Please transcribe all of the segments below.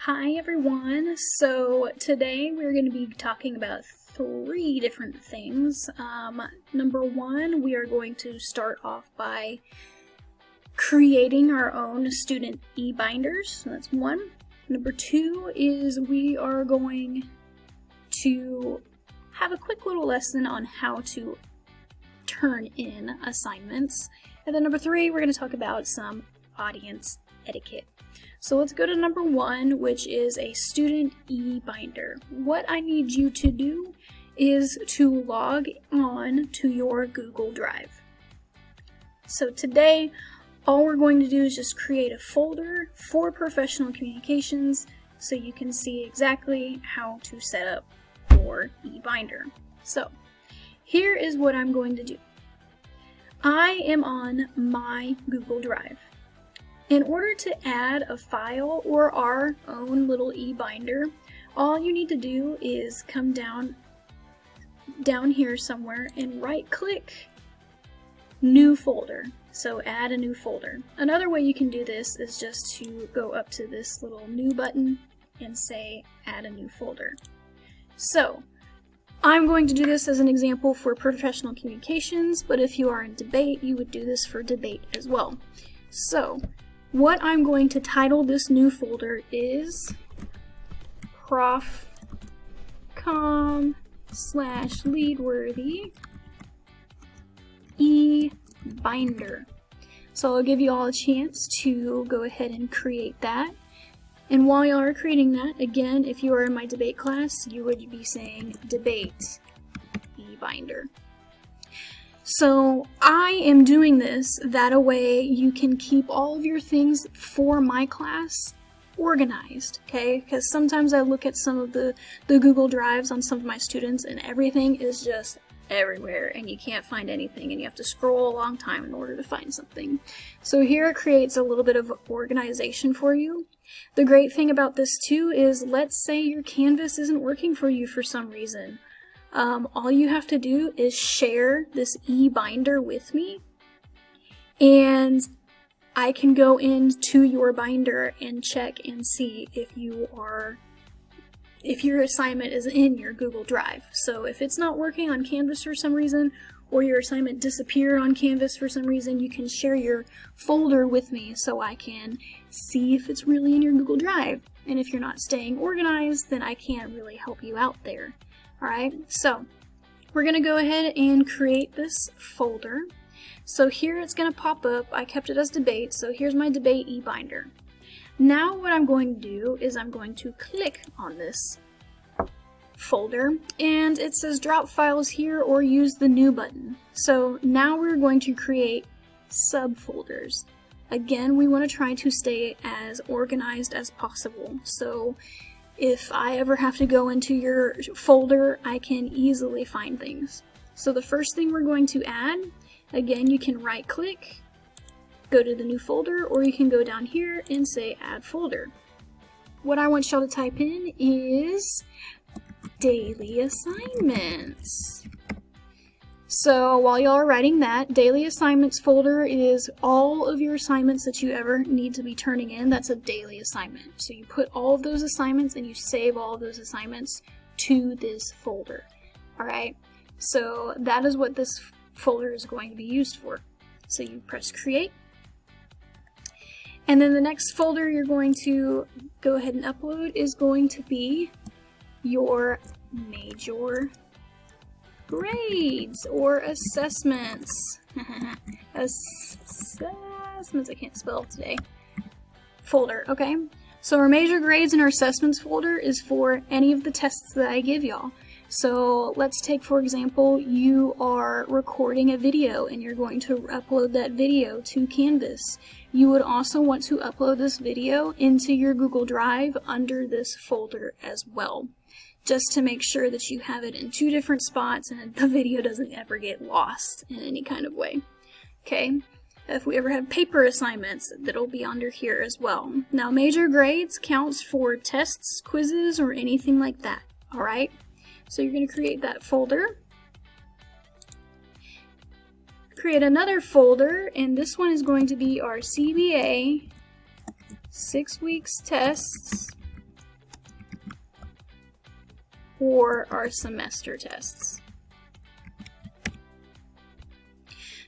Hi everyone, so today we're going to be talking about three different things. Number one, we are going to start off by creating our own student eBinders, so that's one. Number two is we are going to have a quick little lesson on how to turn in assignments. And then number three, we're going to talk about some audience etiquette. So let's go to number one, which is a student eBinder. What I need you to do is to log on to your Google Drive. So today, all we're going to do is just create a folder for professional communications so you can see exactly how to set up your eBinder. So here is what I'm going to do. I am on my Google Drive. In order to add a file or our own little eBinder, all you need to do is come down here somewhere and right-click New Folder. So add a new folder. Another way you can do this is just to go up to this little New button and say Add a New Folder. So I'm going to do this as an example for professional communications, but if you are in debate, you would do this for debate as well. So what I'm going to title this new folder is profcom/leadworthy eBinder. So I'll give you all a chance to go ahead and create that. And while you are creating that, again, if you are in my debate class, you would be saying debate eBinder. So I am doing this that a way you can keep all of your things for my class organized, okay? Because sometimes I look at some of the Google Drives on some of my students and everything is just everywhere and you can't find anything and you have to scroll a long time in order to find something. So here it creates a little bit of organization for you. The great thing about this too is, let's say your Canvas isn't working for you for some reason. All you have to do is share this eBinder with me, and I can go into your binder and check and see if your assignment is in your Google Drive. So if it's not working on Canvas for some reason, or your assignment disappeared on Canvas for some reason, you can share your folder with me so I can see if it's really in your Google Drive. And if you're not staying organized, then I can't really help you out there. Alright, so we're going to go ahead and create this folder. So here it's going to pop up. I kept it as debate, so here's my debate eBinder. Now what I'm going to do is I'm going to click on this folder, and it says drop files here or use the new button. So now we're going to create subfolders. Again, we want to try to stay as organized as possible. So if I ever have to go into your folder, I can easily find things. So the first thing we're going to add, again, you can right click, go to the new folder, or you can go down here and say add folder. What I want y'all to type in is daily assignments. So while y'all are writing that, daily assignments folder is all of your assignments that you ever need to be turning in. That's a daily assignment. So you put all of those assignments and you save all of those assignments to this folder. Alright, so that is what this folder is going to be used for. So you press create. And then the next folder you're going to go ahead and upload is going to be your major grades or assessments. Assessments, I can't spell today. Folder, okay? So our major grades and our assessments folder is for any of the tests that I give y'all. So let's take, for example, you are recording a video and you're going to upload that video to Canvas. You would also want to upload this video into your Google Drive under this folder as well, just to make sure that you have it in two different spots and the video doesn't ever get lost in any kind of way. Okay, if we ever have paper assignments, that'll be under here as well. Now, major grades counts for tests, quizzes, or anything like that, alright? So you're going to create that folder. Create another folder, and this one is going to be our CBA 6 weeks tests or our semester tests.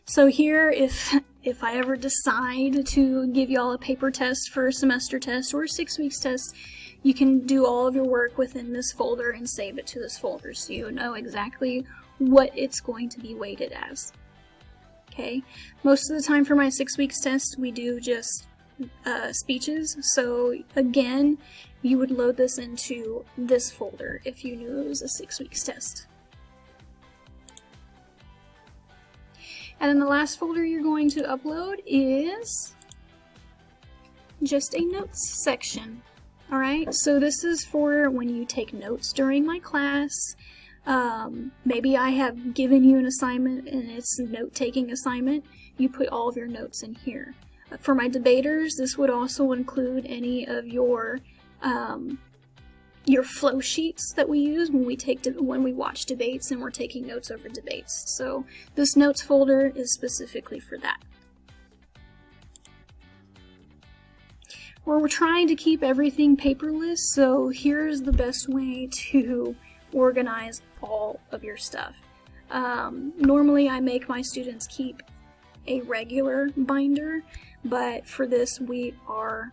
So here, if I ever decide to give y'all a paper test for a semester test or a 6 weeks test, you can do all of your work within this folder and save it to this folder so you know exactly what it's going to be weighted as. Okay, most of the time for my 6 weeks test, we do just speeches. So again, you would load this into this folder if you knew it was a 6 weeks test. And then the last folder you're going to upload is just a notes section. Alright, so this is for when you take notes during my class. Maybe I have given you an assignment and it's a note-taking assignment. You put all of your notes in here. For my debaters, this would also include any of your flow sheets that we use when we watch debates and we're taking notes over debates. So this notes folder is specifically for that. We're trying to keep everything paperless, so here's the best way to organize all of your stuff. Normally I make my students keep a regular binder, but for this we are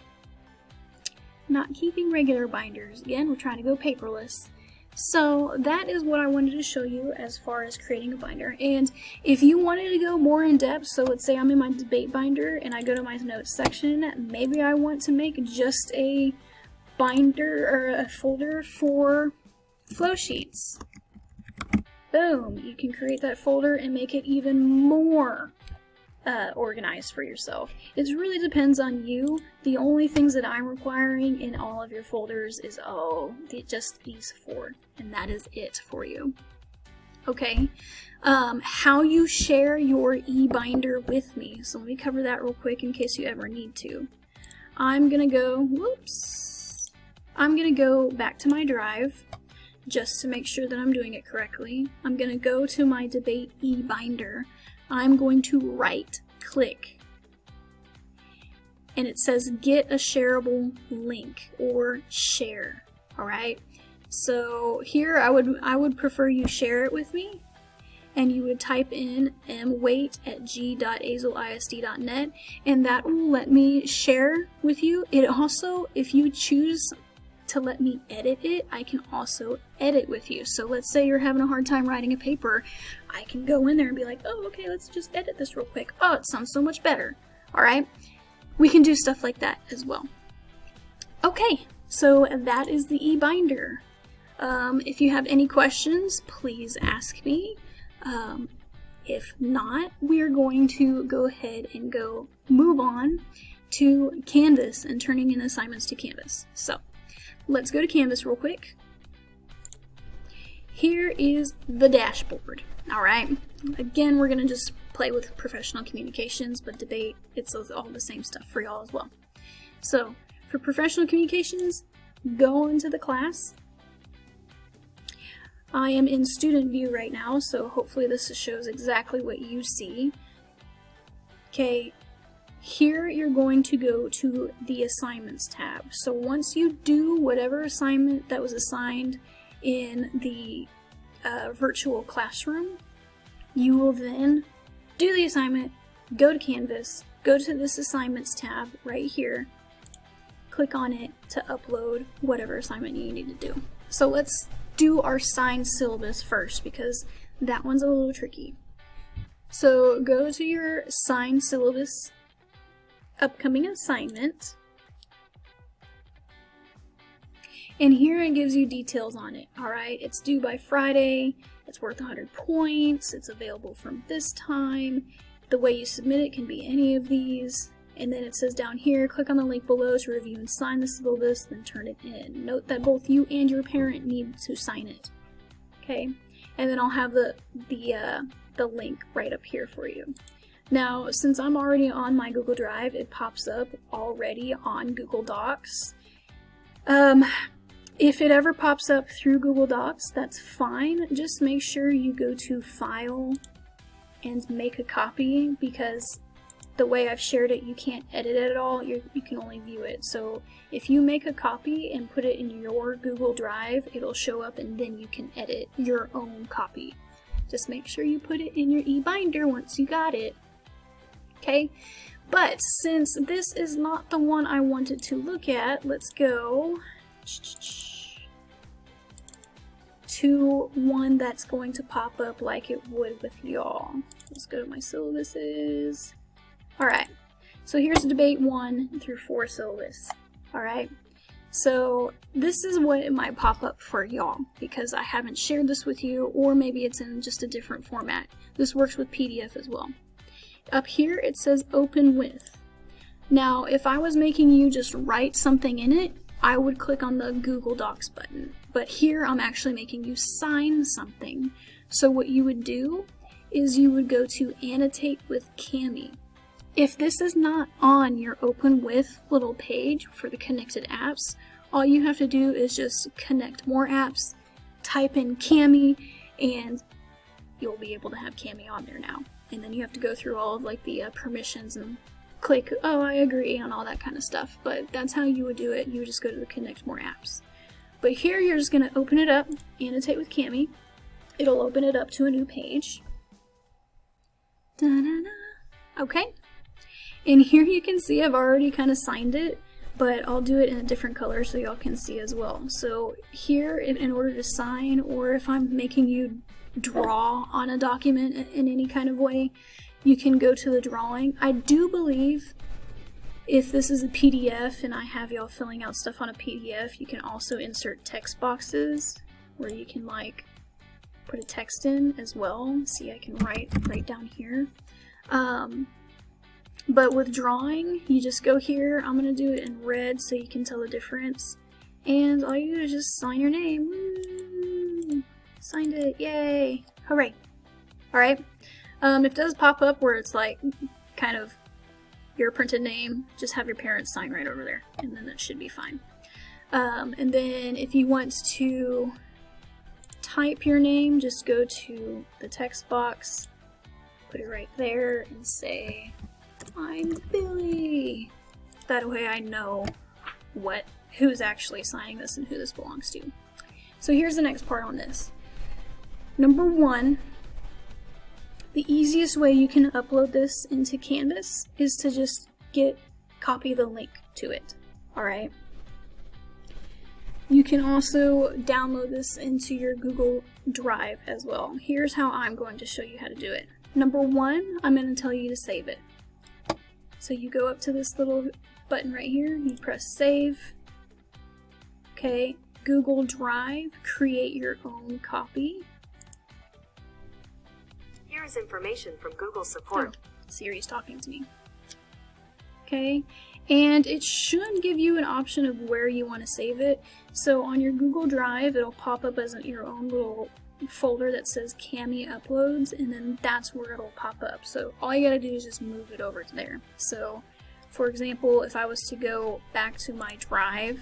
not keeping regular binders. Again, we're trying to go paperless. So that is what I wanted to show you as far as creating a binder. And if you wanted to go more in depth, so let's say I'm in my debate binder and I go to my notes section, maybe I want to make just a binder or a folder for flow sheets. Boom, you can create that folder and make it even more organized for yourself. It really depends on you. The only things that I'm requiring in all of your folders is just these 4, and that is it for you. Okay, how you share your eBinder with me. So let me cover that real quick in case you ever need to. I'm gonna go back to my drive just to make sure that I'm doing it correctly. I'm gonna go to my debate eBinder. I'm going to right click and it says get a shareable link or share. Alright, so here I would prefer you share it with me, and you would type in mwait@g.azelisd.net, and that will let me share with you. It also, if you choose to let me edit it, I can also edit with you. So let's say you're having a hard time writing a paper, I can go in there and be like, oh, okay, let's just edit this real quick. Oh, it sounds so much better. Alright, we can do stuff like that as well. Okay, so that is the eBinder. If you have any questions, please ask me. If not, we're going to go ahead and move on to Canvas and turning in assignments to Canvas. So let's go to Canvas real quick. Here is the dashboard. Alright, again, we're going to just play with professional communications, but debate, it's all the same stuff for y'all as well. So for professional communications, go into the class. I am in student view right now, so hopefully this shows exactly what you see. Okay, here you're going to go to the assignments tab. So once you do whatever assignment that was assigned in the virtual classroom, you will then do the assignment, go to Canvas, go to this assignments tab right here, click on it to upload whatever assignment you need to do. So let's do our signed syllabus first because that one's a little tricky. So go to your signed syllabus upcoming assignment, and here it gives you details on it. Alright, it's due by Friday, it's worth 100 points, it's available from this time, the way you submit it can be any of these, and then it says down here, click on the link below to review and sign the syllabus, then turn it in. Note that both you and your parent need to sign it. Okay, and then I'll have the link right up here for you. Now, since I'm already on my Google Drive, it pops up already on Google Docs. If it ever pops up through Google Docs, that's fine. Just make sure you go to File and make a copy, because the way I've shared it, you can't edit it at all. You can only view it. So if you make a copy and put it in your Google Drive, it'll show up and then you can edit your own copy. Just make sure you put it in your eBinder once you got it. Okay? But since this is not the one I wanted to look at, let's go to one that's going to pop up like it would with y'all. Let's go to my syllabuses. Alright, so here's debate 1 through 4 syllabus. Alright, so this is what it might pop up for y'all because I haven't shared this with you, or maybe it's in just a different format. This works with PDF as well. Up here it says open with. Now, if I was making you just write something in it, I would click on the Google Docs button. But here I'm actually making you sign something. So what you would do is you would go to annotate with Cami. If this is not on your open with little page for the connected apps, all you have to do is just connect more apps, type in Cami, and you'll be able to have Cami on there now. And then you have to go through all of like the permissions and click, oh, I agree, on all that kind of stuff. But that's how you would do it. You would just go to the connect more apps. But here you're just going to open it up, annotate with Cami. It'll open it up to a new page. Da-da-da. Okay. And here you can see I've already kind of signed it, but I'll do it in a different color so y'all can see as well. So here, in order to sign, or if I'm making you draw on a document in any kind of way, you can go to the drawing. I do believe if this is a PDF and I have y'all filling out stuff on a PDF, you can also insert text boxes where you can like put a text in as well. See, I can write right down here. But with drawing, you just go here. I'm going to do it in red so you can tell the difference. And all you do is just sign your name. Woo! Signed it. Yay. Hooray. Alright. If it does pop up where it's like kind of your printed name, just have your parents sign right over there. And then that should be fine. And then if you want to type your name, just go to the text box, put it right there, and say, I'm Billy. That way I know who's actually signing this and who this belongs to. So here's the next part on this. Number 1, the easiest way you can upload this into Canvas is to just copy the link to it. Alright? You can also download this into your Google Drive as well. Here's how I'm going to show you how to do it. Number 1, I'm going to tell you to save it. So you go up to this little button right here, you press save. Okay, Google Drive, create your own copy. Here is information from Google support. Oh, Siri's talking to me. Okay, and it should give you an option of where you want to save it. So on your Google Drive, it'll pop up as your own little folder that says Cami Uploads, and then that's where it'll pop up. So all you gotta do is just move it over to there. So for example, if I was to go back to my drive,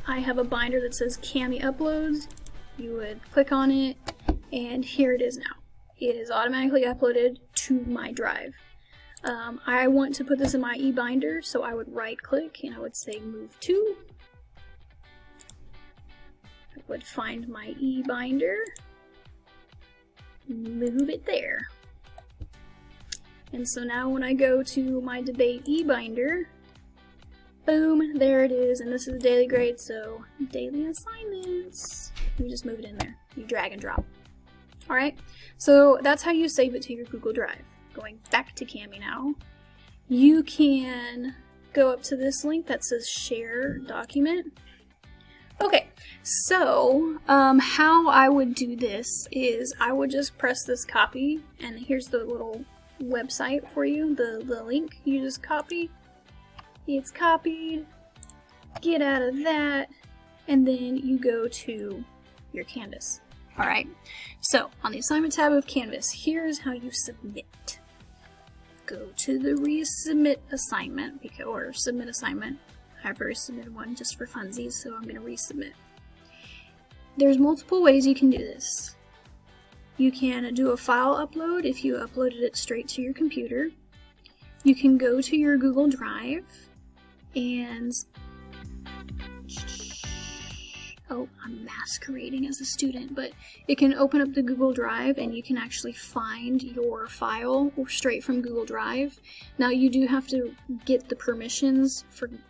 I have a binder that says Cami Uploads. You would click on it, and here it is now. It is automatically uploaded to my drive. I want to put this in my eBinder, so I would right click and I would say move to. I would find my eBinder, move it there. And so now when I go to my debate eBinder, boom, there it is, and this is daily grade, so daily assignments. You just move it in there. You drag and drop. Alright, so that's how you save it to your Google Drive. Going back to Cami now, you can go up to this link that says share document. Okay, so how I would do this is I would just press this copy, and here's the little website for you, the link. You just copy. It's copied. Get out of that, and then you go to your Canvas. Alright, so on the assignment tab of Canvas, here's how you submit. Go to the resubmit assignment, or submit assignment. I've already submitted one just for funsies, so I'm going to resubmit. There's multiple ways you can do this. You can do a file upload if you uploaded it straight to your computer. You can go to your Google Drive and, oh, I'm masquerading as a student, but it can open up the Google Drive and you can actually find your file straight from Google Drive. Now you do have to get the permissions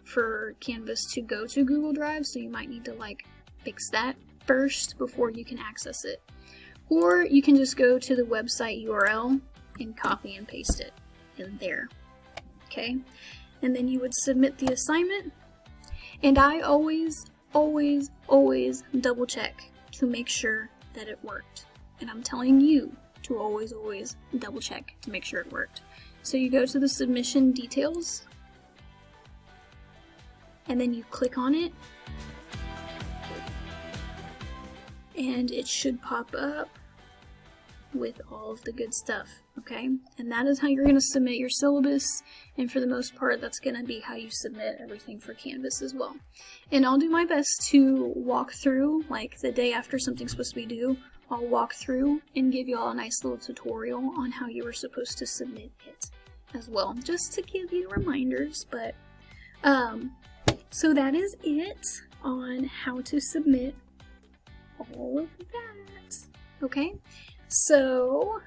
for Canvas to go to Google Drive, so you might need to like fix that first before you can access it. Or you can just go to the website URL and copy and paste it in there. Okay? And then you would submit the assignment. And I always double check to make sure that it worked. And I'm telling you to always double check to make sure it worked. So you go to the submission details, and then you click on it, and it should pop up with all of the good stuff, okay? And that is how you're going to submit your syllabus, and for the most part that's going to be how you submit everything for Canvas as well. And I'll do my best to walk through, like the day after something's supposed to be due, I'll walk through and give you all a nice little tutorial on how you were supposed to submit it as well, just to give you reminders. But so that is it on how to submit all of that, okay? So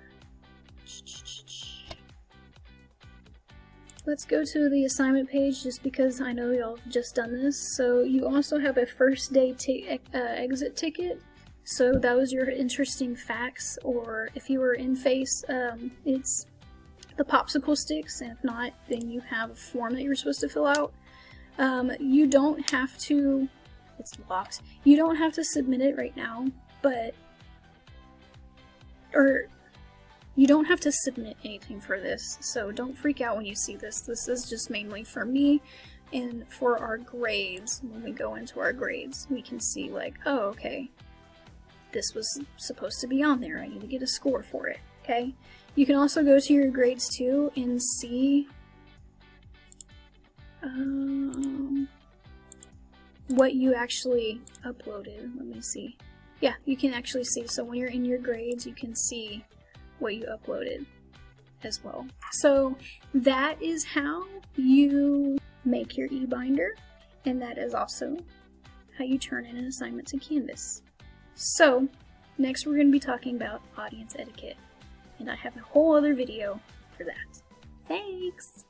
let's go to the assignment page, just because I know y'all have just done this. So you also have a first day exit ticket. So that was your interesting facts, or if you were in face, it's the popsicle sticks, and if not, then you have a form that you're supposed to fill out. You don't have to, it's locked, you don't have to submit it right now, but you don't have to submit anything for this, so don't freak out when you see this. This is just mainly for me and for our grades. When we go into our grades, we can see like, oh, okay, this was supposed to be on there. I need to get a score for it, okay? You can also go to your grades too and see what you actually uploaded. Let me see. Yeah, you can actually see. So when you're in your grades, you can see what you uploaded as well. So that is how you make your eBinder, and that is also how you turn in an assignment to Canvas. So next we're going to be talking about audience etiquette, and I have a whole other video for that. Thanks!